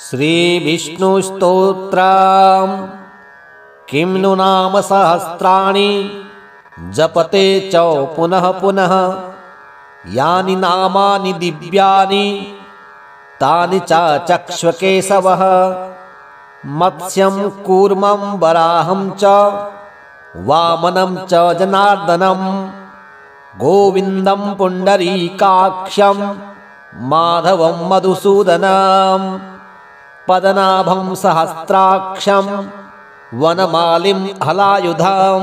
श्रीविष्णुस्तोत्रम् किं नु नाम सहस्राणि जपते च पुनः पुनः यानि नामानि दिव्यानि तानि च चक्ष्वकेशवः मत्स्यं कूर्मं वराहं च वामनं च जनार्दनं गोविन्दं पुण्डरीकाक्षं माधवं मधुसूदनं पद्मनाभं सहस्राक्षं वनमालिं हलायुधं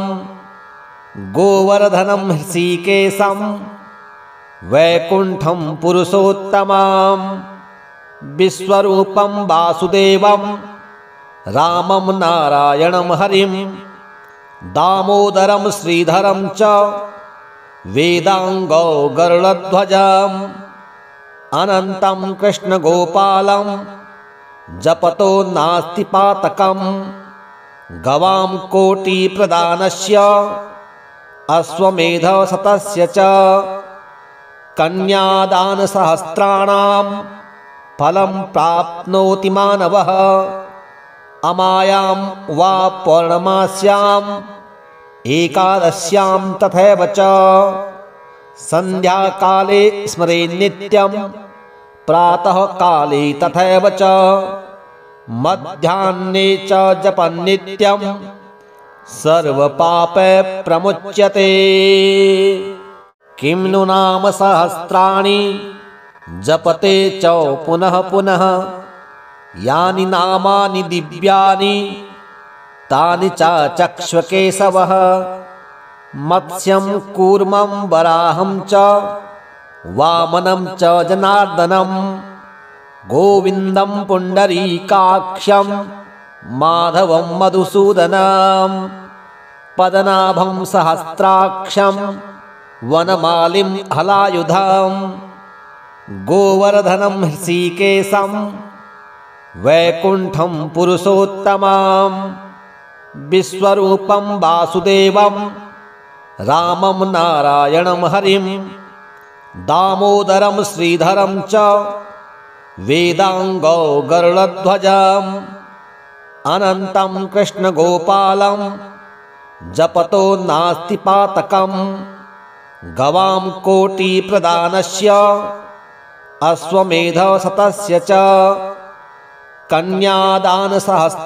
गोवर्धनं हृषीकेशं वैकुण्ठं पुरुषोत्तमं विश्वरूपं वासुदेवं रामं नारायणं हरिं दामोदरं श्रीधरं च वेदांगो गरुडध्वजम् अनन्तं कृष्णगोपालं जपतो नास्ति पातकम् गवां कोटिप्रदानस्य अश्वमेधशतस्य च कन्यादानसहस्राणां फलं प्राप्नोति मानवः अमायां वा पौर्णमास्याम् एकादश्यां तथैव च संध्याकाले स्मरेन् नित्यं प्रातः काले तथैव च मध्याह्ने च जपन् नित्यं सर्वपापै प्रमुच्यते। किं नु नाम सहस्राणि जपते च पुनः पुनः यानि नामानि दिव्यानि तानि च चक्ष्वकेशवः मत्स्यं कूर्मं वराहं च वामनं च जनार्दनं गोविन्दं पुण्डरीकाक्षं माधवं मधुसूदनं पद्मनाभं सहस्राक्षं वनमालिं हलायुधं गोवर्धनं हृषीकेशं वैकुण्ठं पुरुषोत्तमं विश्वरूपं वासुदेवं रामं नारायणं हरिं दामोदरं श्रीधरं च वेदांगो गरुडध्वजम् अनन्तं कृष्णगोपालं जपतो नास्ति पातकम् गवां कोटिप्रदानस्य अश्वमेधशतस्य च कन्यादानसहस्राणां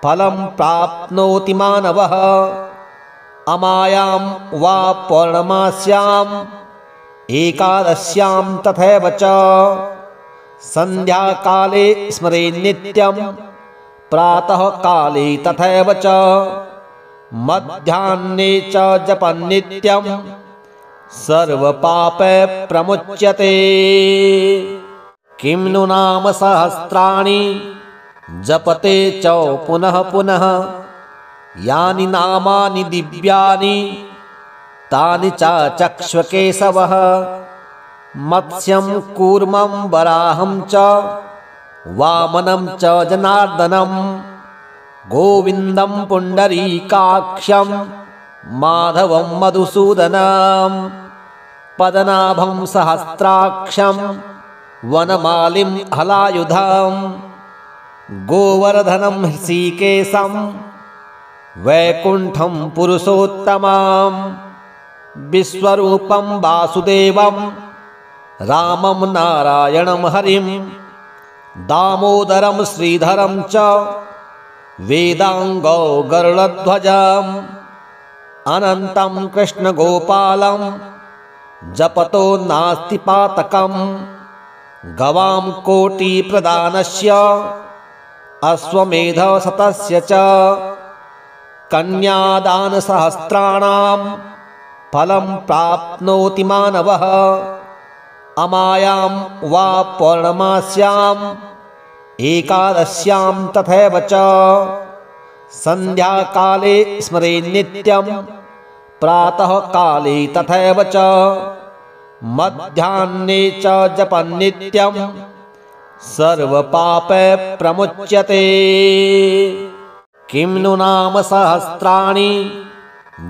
फलं प्राप्नोति मानवः अमायां वा पौर्णमास्याम् एकादश्यां तथैव च संध्याकाले स्मरेन् नित्यं प्रातः काले तथैव च मध्याह्ने च जपन् नित्यं सर्वपापै प्रमुच्यते। किं नु नाम सहस्राणि जपते च पुनः पुनः यानि नामानि दिव्यानि तानि च चक्ष्वकेशवः मत्स्यं कूर्मं वराहं च वामनं च जनार्दनं गोविन्दं पुण्डरीकाक्षं माधवं मधुसूदनं पद्मनाभं सहस्राक्षं वनमालिं हलायुधं गोवर्धनं हृषीकेशं वैकुण्ठं पुरुषोत्तमं विश्वरूपं वासुदेवं रामं नारायणं हरिं दामोदरं श्रीधरं च वेदांगो गरुडध्वजम् अनन्तं कृष्णगोपालं जपतो नास्ति पातकम् गवां कोटिप्रदानस्य अश्वमेधशतस्य च कन्यादानसहस्राणां फलं प्राप्नोति मानवः अमायां वा पौर्णमास्याम् एकादश्यां तथैव च संध्याकाले स्मरेन् नित्यं प्रातः काले तथैव च मध्याह्ने च जपन् नित्यं सर्वपापै प्रमुच्यते। किं नु नाम सहस्राणि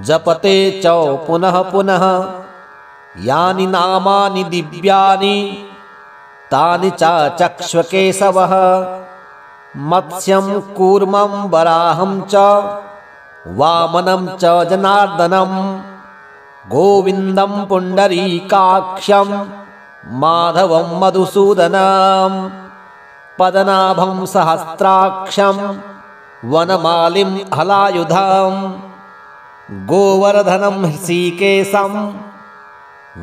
जपते च पुनः पुनः यानि नामानि दिव्यानि तानि च चक्ष्वकेशवः मत्स्यं कूर्मं वराहं च वामनं च जनार्दनं गोविन्दं पुण्डरीकाक्षं माधवं मधुसूदनं पद्मनाभं सहस्राक्षं वनमालिं हलायुधं गोवर्धनं हृषीकेशं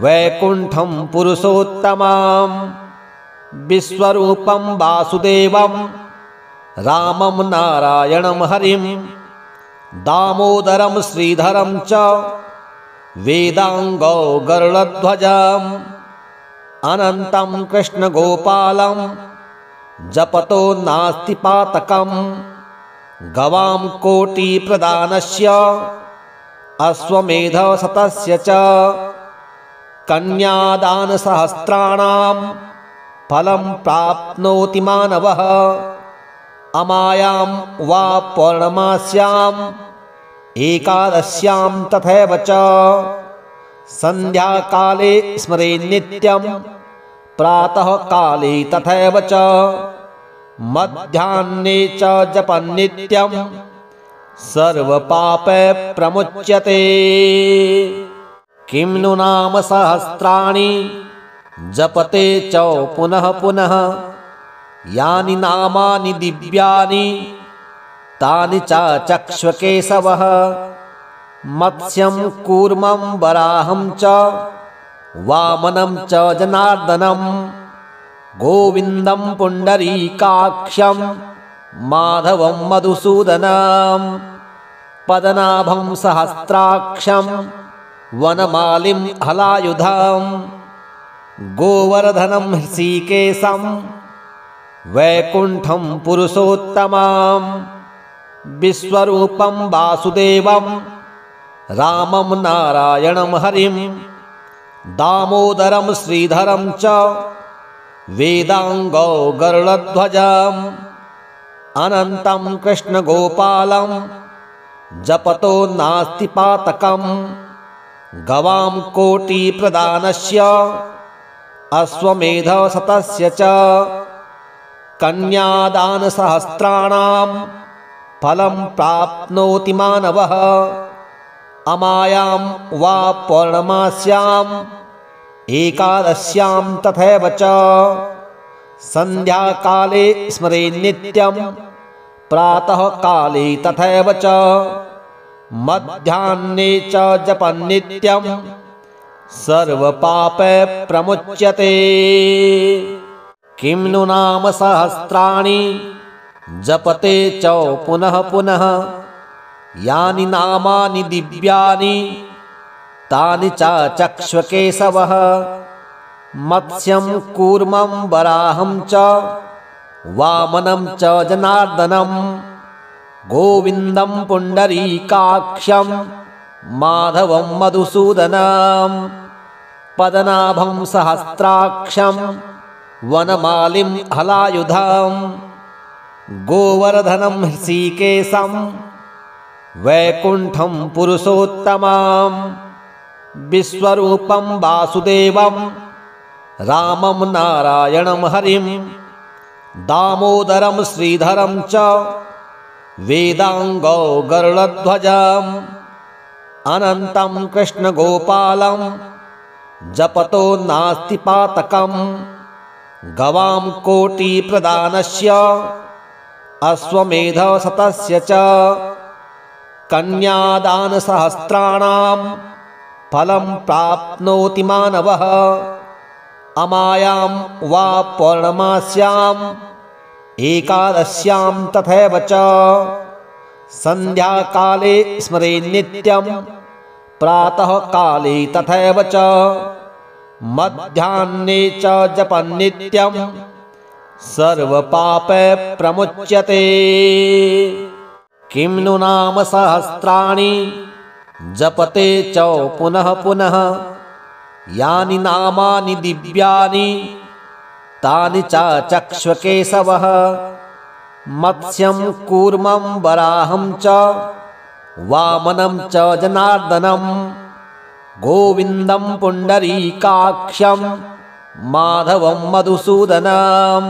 वैकुण्ठं पुरुषोत्तमं विश्वरूपं वासुदेवं रामं नारायणं हरिं दामोदरं श्रीधरं च वेदांगो गरुडध्वजम् अनन्तं कृष्णगोपालं जपतो नास्ति पातकम् गवां कोटिप्रदानस्य अश्वमेधशतस्य च कन्यादानसहस्राणां फलं प्राप्नोति मानवः अमायां वा पौर्णमास्याम् एकादश्यां तथैव च सन्ध्याकाले स्मरेन् नित्यं प्रातः काले तथैव च मध्याह्ने च जपन् नित्यं सर्वपापै प्रमुच्यते। किं नु नाम सहस्राणि जपते च पुनः पुनः यानि नामानि दिव्यानि तानि च चक्ष्वकेशवः मत्स्यं कूर्मं वराहं च वामनं च जनार्दनं गोविन्दं पुण्डरीकाक्षं माधवं मधुसूदनं पद्मनाभं सहस्राक्षं वनमालिं हलायुधं गोवर्धनं हृषीकेशं वैकुण्ठं पुरुषोत्तमं विश्वरूपं वासुदेवं रामं नारायणं हरिं दामोदरं श्रीधरं च वेदांगो गरुडध्वजम् अनन्तं कृष्णगोपालं जपतो नास्ति पातकम् गवां कोटिप्रदानस्य अश्वमेधशतस्य च कन्यादानसहस्राणां फलं प्राप्नोति मानवः अमायां वा पौर्णमास्याम् एकादश्यां तथैव च सन्ध्याकाले स्मरेन् नित्यं प्रातः काले तथैव च मध्याह्ने च जपन् नित्यं सर्वपापै प्रमुच्यते। किं नु नाम सहस्राणि जपते च पुनः पुनः यानि नामानि दिव्यानि तानि च चक्ष्वकेशवः मत्स्यं कूर्मं वराहं च वामनं च जनार्दनं गोविन्दं पुण्डरीकाक्षं माधवं मधुसूदनं पद्मनाभं सहस्राक्षं वनमालिं हलायुधं गोवर्धनं हृषीकेशं वैकुण्ठं पुरुषोत्तमं विश्वरूपं वासुदेवं रामं नारायणं हरिं दामोदरं श्रीधरं च वेदांगो गरुडध्वजम् अनन्तं कृष्णगोपालं जपतो नास्ति पातकम् गवां कोटिप्रदानस्य अश्वमेधशतस्य च कन्यादानसहस्राणां फलं प्राप्नोति मानवः अमायां वा पौर्णमास्याम् एकादश्यां तथैव च सन्ध्याकाले स्मरेन् नित्यं प्रातः काले तथैव च मध्याह्ने च जपन् नित्यं सर्वपापै प्रमुच्यते। किं नु नाम सहस्राणि जपते च पुनः पुनः यानि नामानि दिव्यानि तानि च चक्ष्वकेशवः मत्स्यं कूर्मं वराहं च वामनं च जनार्दनं गोविन्दं पुण्डरीकाक्षं माधवं मधुसूदनं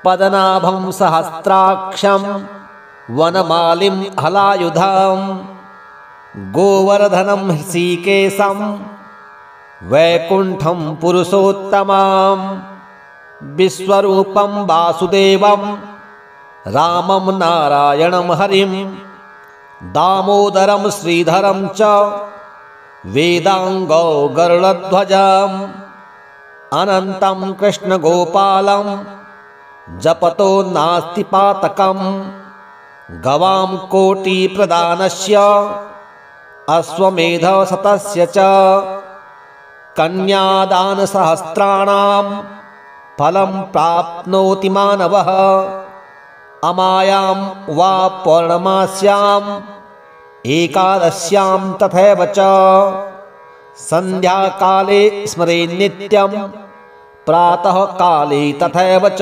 पद्मनाभं सहस्राक्षं वनमालिं हलायुधं गोवर्धनं हृषीकेशं वैकुण्ठं पुरुषोत्तमं विश्वरूपं वासुदेवं रामं नारायणं हरिं दामोदरं श्रीधरं च वेदांगो गरुडध्वजम् अनन्तं कृष्णगोपालं जपतो नास्ति पातकम् गवां कोटिप्रदानस्य अश्वमेधशतस्य च कन्यादानसहस्राणां फलं प्राप्नोति मानवः अमायां वा पौर्णमास्याम् एकादश्यां तथैव च संध्याकाले स्मरे नित्यं प्रातः काले तथैव च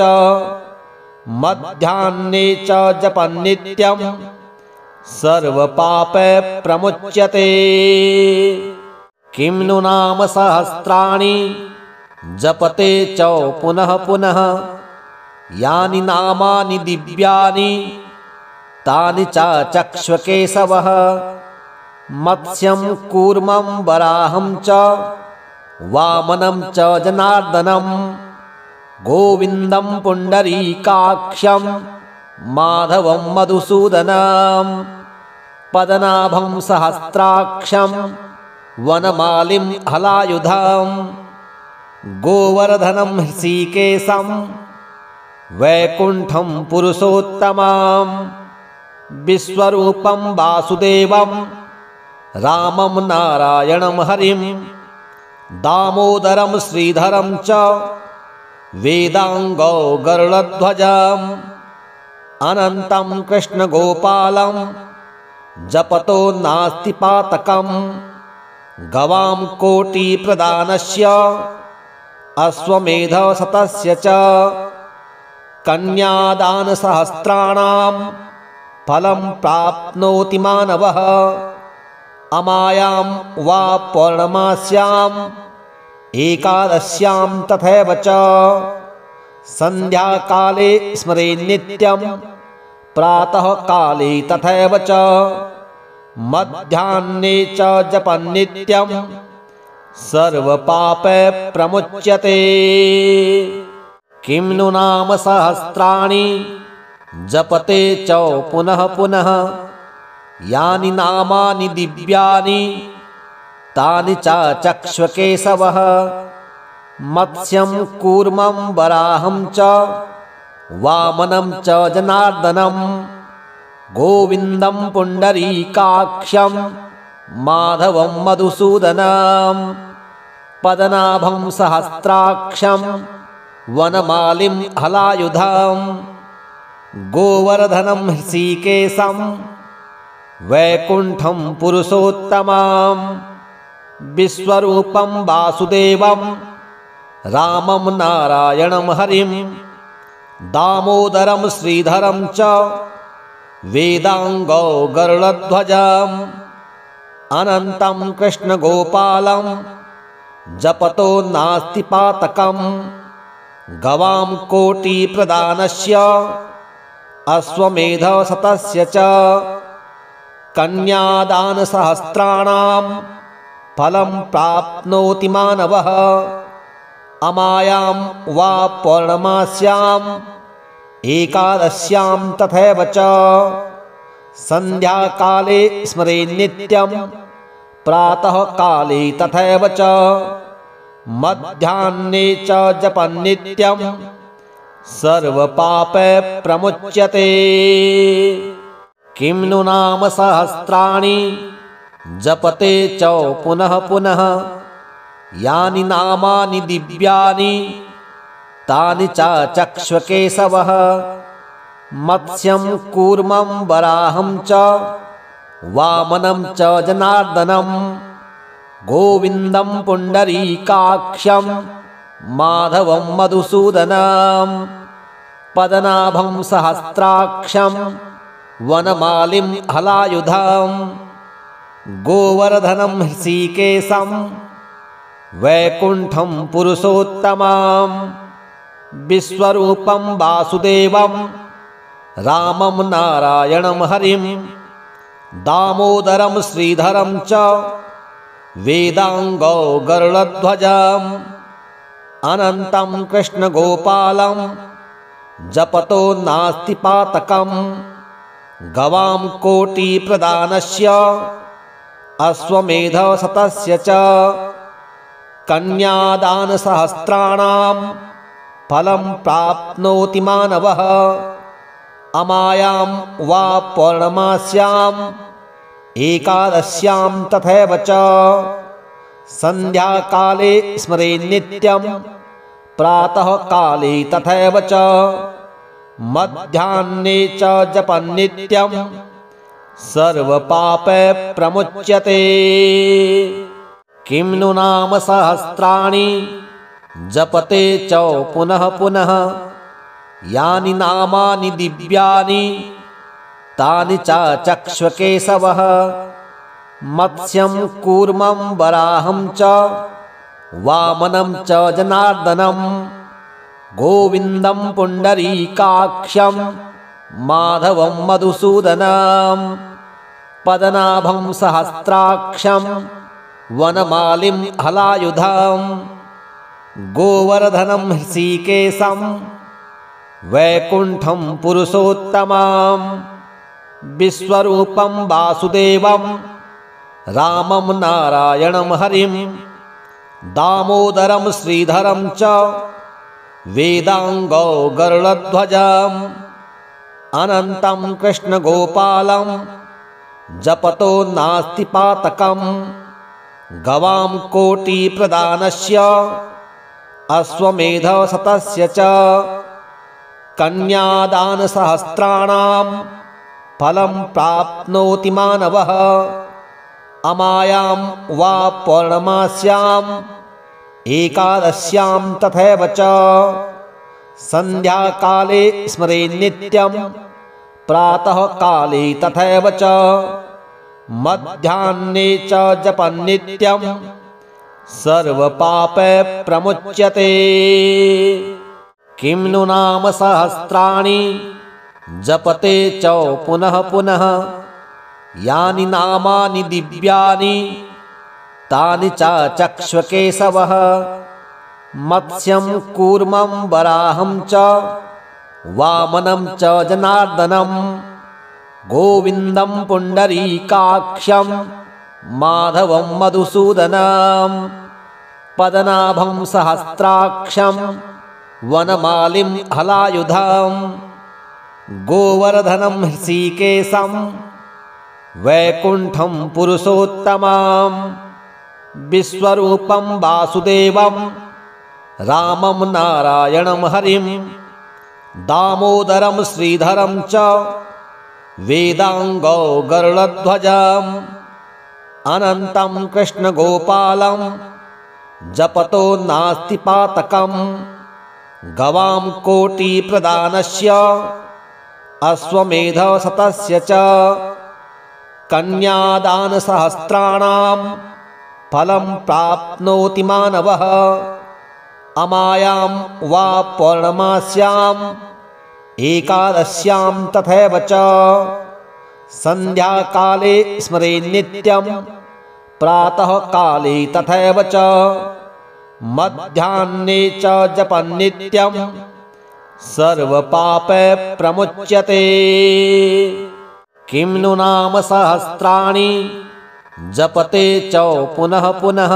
मध्याह्ने च जपन्नित्यं सर्वपापै प्रमुच्यते। किं नु नाम सहस्राणि जपते च पुनः पुनः यानि नामानि दिव्यानि तानि च चक्ष्वकेशवः मत्स्यं कूर्मं वराहं च वामनं च जनार्दनं गोविन्दं पुण्डरीकाक्षं माधवं मधुसूदनं पद्मनाभं सहस्राक्षं वनमालिं हलायुधं गोवर्धनं हृषीकेशं वैकुण्ठं पुरुषोत्तमं विश्वरूपं वासुदेवं रामं नारायणं हरिं दामोदरं श्रीधरं च वेदांगो गरुडध्वजम् अनन्तं कृष्णगोपालं जपतो नास्ति पातकम् गवां कोटिप्रदानस्य अश्वमेधशतस्य च कन्यादानसहस्राणां फलं प्राप्नोति मानवः अमायां वा पौर्णमास्याम् एकादश्यां तथैव च संध्याकाले स्मरे नित्यं प्रातः काले तथैव च मध्याह्ने च जपन्नित्यं सर्वपापै प्रमुच्यते। किं नु नाम सहस्राणि जपते च पुनः पुनः यानि नामानि दिव्यानि तानि च चक्ष्वकेशवः मत्स्यं कूर्मं वराहं च वामनं च जनार्दनं गोविन्दं पुण्डरीकाक्षं माधवं मधुसूदनं पद्मनाभं सहस्राक्षं वनमालिं हलायुधं गोवर्धनं हृषीकेशं वैकुण्ठं पुरुषोत्तमं विश्वरूपं वासुदेवं रामं नारायणं हरिं दामोदरं श्रीधरं च वेदांगो गरुडध्वजम् अनन्तं कृष्णगोपालं जपतो नास्ति पातकम् गवां कोटिप्रदानस्य अश्वमेधशतस्य च कन्यादानसहस्राणां फलं प्राप्नोति मानवः अमायां वा पौर्णमास्याम् एकादश्यां तथैव च संध्याकाले स्मरे नित्यं प्रातः काले तथैव च मध्याह्ने च जपन्नित्यं सर्वपापै प्रमुच्यते। किं नु नाम सहस्राणि जपते च पुनः पुनः यानि नामानि दिव्यानि तानि च चक्ष्वकेशवः मत्स्यं कूर्मं वराहं च वामनं च जनार्दनं गोविन्दं पुण्डरीकाक्षं माधवं मधुसूदनं पद्मनाभं सहस्राक्षं वनमालिं हलायुधं गोवर्धनं हृषीकेशं वैकुण्ठं पुरुषोत्तमं विश्वरूपं वासुदेवं रामं नारायणं हरिं दामोदरं श्रीधरं च वेदांगौ गरुडध्वजम् अनन्तं कृष्णगोपालं जपतो नास्ति पातकं गवां कोटिप्रदानस्य अश्वमेधशतस्य च कन्यादानसहस्राणां फलं प्राप्नोति मानवः अमायां वा पौर्णमास्याम् एकादश्यां तथैव च संध्याकाले स्मरेन् नित्यं प्रातः काले तथैव च मध्याह्ने च जपन् नित्यं सर्वपापै प्रमुच्यते। किं नु नाम सहस्राणि जपते च पुनः पुनः यानि नामानि दिव्यानि तानि च चक्ष्वकेशवः मत्स्यं कूर्मं वराहं च वामनं च जनार्दनं गोविन्दं पुण्डरीकाक्षं माधवं मधुसूदनं पद्मनाभं सहस्राक्षं वनमालिं हलायुधं गोवर्धनं हृषीकेशं वैकुण्ठं पुरुषोत्तमं विश्वरूपं वासुदेवं रामं नारायणं हरिं दामोदरं श्रीधरं च वेदांगौ गरुडध्वजम् अनन्तं कृष्णगोपालं जपतो नास्ति पातकं गवां कोटिप्रदानस्य अश्वमेधशतस्य च कन्यादानसहस्राणां फलं प्राप्नोति मानवः अमायां वा पौर्णमास्याम् एकादश्यां तथैव च संध्याकाले स्मरेन् नित्यं प्रातः काले तथैव च मध्याह्ने च जपन् नित्यं सर्वपापै प्रमुच्यते। किं नु नाम सहस्राणि जपते च पुनः पुनः यानि नामानि दिव्यानि तानि च चक्ष्वकेशवः मत्स्यं कूर्मं वराहं च वामनं च जनार्दनं गोविन्दं पुण्डरीकाक्षं माधवं मधुसूदनं पद्मनाभं सहस्राक्षं वनमालिं हलायुधं गोवर्धनं हृषीकेशं वैकुण्ठं पुरुषोत्तमं विश्वरूपं वासुदेवं रामं नारायणं हरिं दामोदरं श्रीधरं च वेदांगौ गरुडध्वजम् अनन्तं कृष्णगोपालं जपतो नास्ति पातकं गवां कोटिप्रदानस्य अश्वमेधशतस्य च कन्यादानसहस्राणां फलं प्राप्नोति मानवः अमायां वा पौर्णमास्याम् एकादश्यां तथैव च संध्याकाले स्मरेन् नित्यं प्रातः काले तथैव च मध्याह्ने च जपन् नित्यं सर्वपापै प्रमुच्यते। किं नु नाम वेदांगौ गरुडध्वजम् अनन्तं कृष्णगोपालं जपतो नास्ति पातकं गवां कोटिप्रदानस्य अश्वमेधशतस्य च कन्यादानसहस्राणां फलं प्राप्नोति मानवः अमायां वा पौर्णमास्याम् एकादश्यां तथैव च संध्याकाले स्मरेन् नित्यं प्रातः काले तथैव च मध्याह्ने च जपन् नित्यं सर्वपापै प्रमुच्यते। किं नु नाम सहस्राणि जपते च पुनः पुनः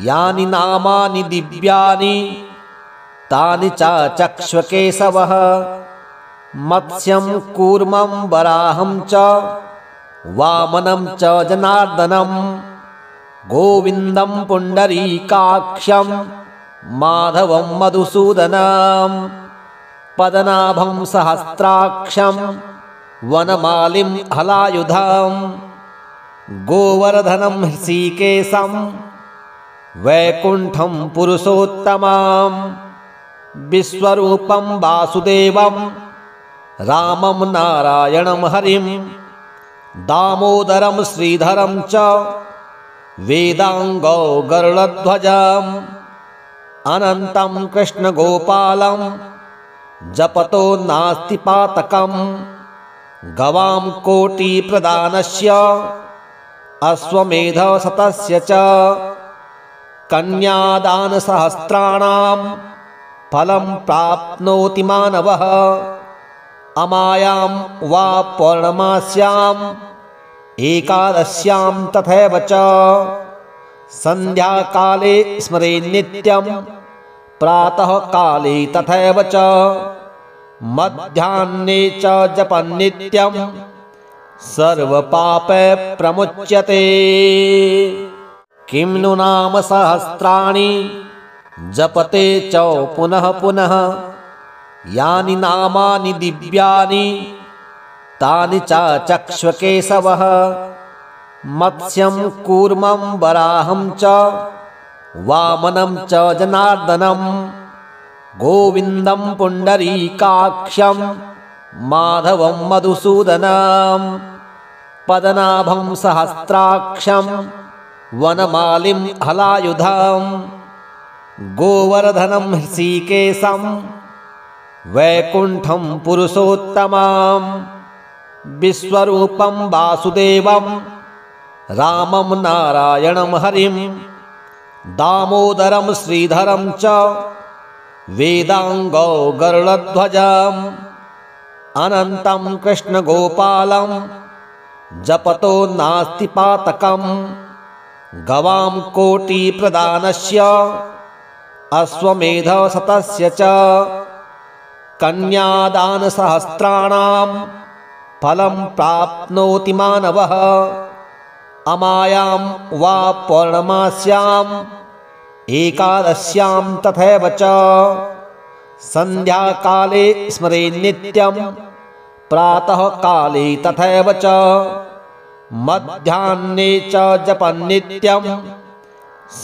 यानि नामानि दिव्यानि तानि च चक्ष्वकेशवः मत्स्यं कूर्मं वराहं च वामनं च जनार्दनं गोविन्दं पुण्डरीकाक्षं माधवं मधुसूदनं पद्मनाभं सहस्राक्षं वनमालिं हलायुधं गोवर्धनं हृषीकेशं वैकुण्ठं पुरुषोत्तमं विश्वरूपं वासुदेवं रामं नारायणं हरिं दामोदरं श्रीधरं च वेदांगो गरुडध्वजम् अनंतं कृष्णगोपालं जपतो नास्ति पातकम् गवां कोटिप्रदानस्य अश्वमेधशतस्य च कन्यादानसहस्राणां फलं प्राप्नोति मानवः अमायां वा पौर्णमास्याम् एकादश्यां तथैव च संध्याकाले स्मरेन् नित्यं प्रातः काले तथैव च मध्याह्ने च जपन् नित्यं सर्वपापै प्रमुच्यते। किं नु नाम सहस्राणि जपते च पुनः पुनः यानि नामानि दिव्यानि तानि च चक्ष्वकेशवः मत्स्यं कूर्मं वराहं च वामनं च जनार्दनं गोविन्दं पुण्डरीकाक्षं माधवं मधुसूदनं पद्मनाभं सहस्राक्षं वनमालिं हलायुधं गोवर्धनं ऋषिकेशं वैकुण्ठं पुरुषोत्तमं विश्वरूपं वासुदेवं रामं नारायणं हरिं दामोदरं श्रीधरं च वेदांगो गरुडध्वजम् अनंतं कृष्णगोपालं जपतो नास्ति पातकम् गवां कोटिप्रदानस्य अश्वमेधशतस्य च कन्यादानसहस्राणां फलं प्राप्नोति मानवः अमायां वा पौर्णमास्याम् एकादश्यां तथैव च संध्याकाले स्मरेन् नित्यं प्रातः काले तथैव च मध्याह्ने च जपन् नित्यं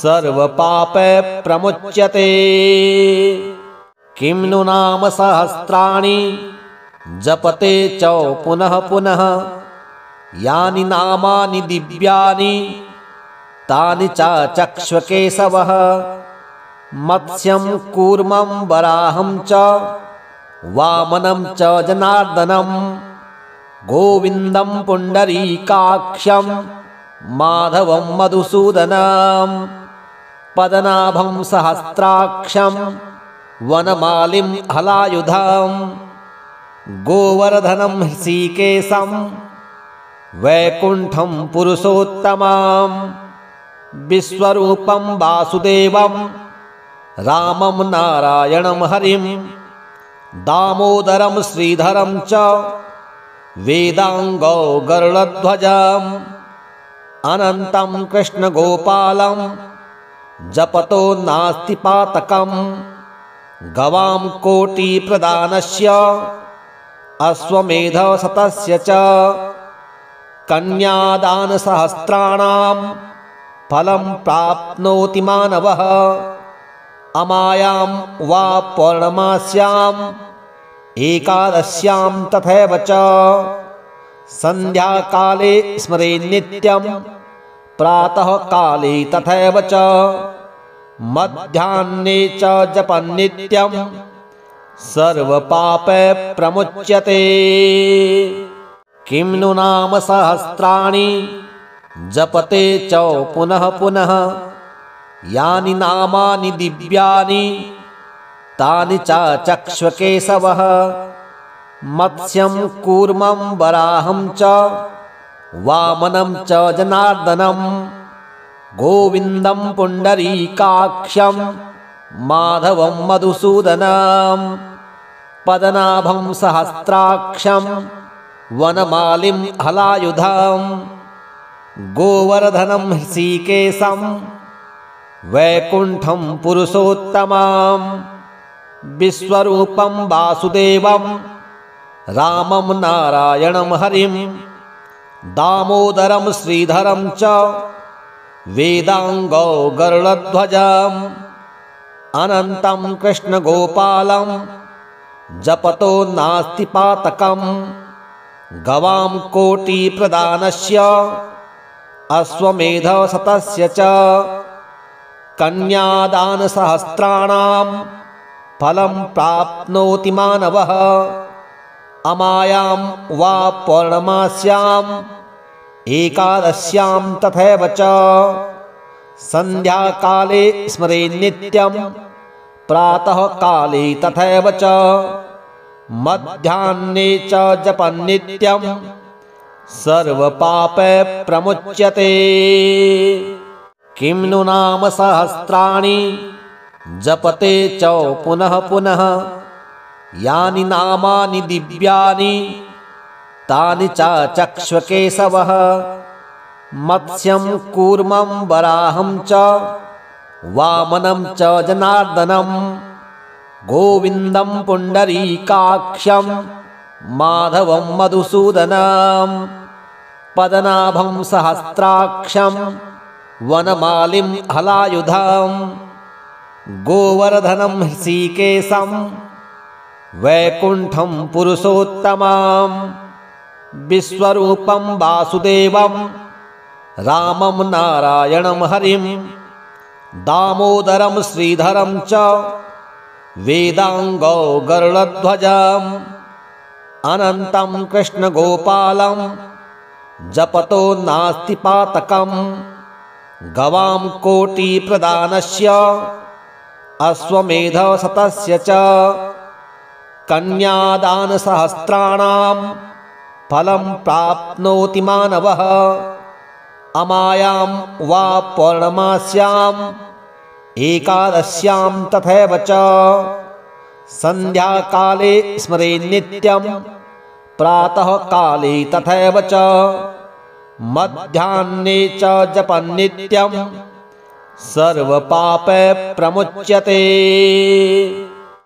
सर्वपापै प्रमुच्यते। किं नु नाम सहस्राणि जपते च पुनः पुनः यानि नामानि दिव्यानि तानि च चक्ष्वकेशवः मत्स्यं कूर्मं वराहं च वामनं च जनार्दनं गोविन्दं पुण्डरीकाक्षं माधवं मधुसूदनं पद्मनाभं सहस्राक्षं वनमालिं हलायुधं गोवर्धनं ऋषिकेशं वैकुण्ठं पुरुषोत्तमं विश्वरूपं वासुदेवं रामं नारायणं हरिं दामोदरं श्रीधरं च वेदांगो गरुडध्वजम् अनंतं कृष्णगोपालं जपतो नास्ति पातकम् गवां कोटिप्रदानस्य अश्वमेधशतस्य च कन्यादानसहस्राणां फलं प्राप्नोति मानवः अमायां वा पौर्णमास्याम् एकादश्यां तथैव च संध्याकाले स्मरेन् नित्यं प्रातः काले तथैव च मध्याह्ने च जपन् नित्यं सर्वपापै प्रमुच्यते। किं नु नाम सहस्राणि जपते च पुनः पुनः यानि नामानि दिव्यानि तानि च चक्ष्वकेशवः मत्स्यं कूर्मं वराहं च वामनं च जनार्दनं गोविन्दं पुण्डरीकाक्षं माधवं मधुसूदनं पद्मनाभं सहस्राक्षं वनमालिं हलायुधं गोवर्धनं ऋषिकेशं वैकुण्ठं पुरुषोत्तमं विश्वरूपं वासुदेवं रामं नारायणं हरिं दामोदरं श्रीधरं च वेदांगो गरुडध्वजम् अनंतं कृष्णगोपालं जपतो नास्ति पातकम् गवां कोटिप्रदानस्य अश्वमेधशतस्य च कन्यादानसहस्राणां फलं प्राप्नोति मानवः अमायां वा पौर्णमास्याम् एकादश्यां तथैव च सन्ध्याकाले स्मरेन्नित्यं प्रातः काले तथैव च मध्याह्ने च जपन्नित्यं सर्वपापै प्रमुच्यते। किं नु नाम सहस्राणि जपते च पुनः पुनः यानि नामानि दिव्यानि तानि च चक्ष्वकेशवः मत्स्यं कूर्मं वराहं च वामनं च जनार्दनं गोविन्दं पुण्डरीकाक्षं माधवं मधुसूदनं पद्मनाभं सहस्राक्षं वनमालिं हलायुधं गोवर्धनं ऋषिकेशं वैकुण्ठं पुरुषोत्तमं विश्वरूपं वासुदेवं रामं नारायणं हरिं दामोदरं श्रीधरं च वेदांगौ गरुडध्वजम् अनन्तं कृष्णगोपालं जपतो नास्ति पातकम् गवां कोटिप्रदानस्य अश्वमेधशतस्य च कन्यादानसहस्राणां फलं प्राप्नोति मानवः अमायां वा पौर्णमास्याम् एकादश्यां तथैव च सन्ध्याकाले स्मरेन्नित्यं प्रातः काले तथैव च मध्याह्ने च जपन्नित्यं सर्वपापै प्रमुच्यते।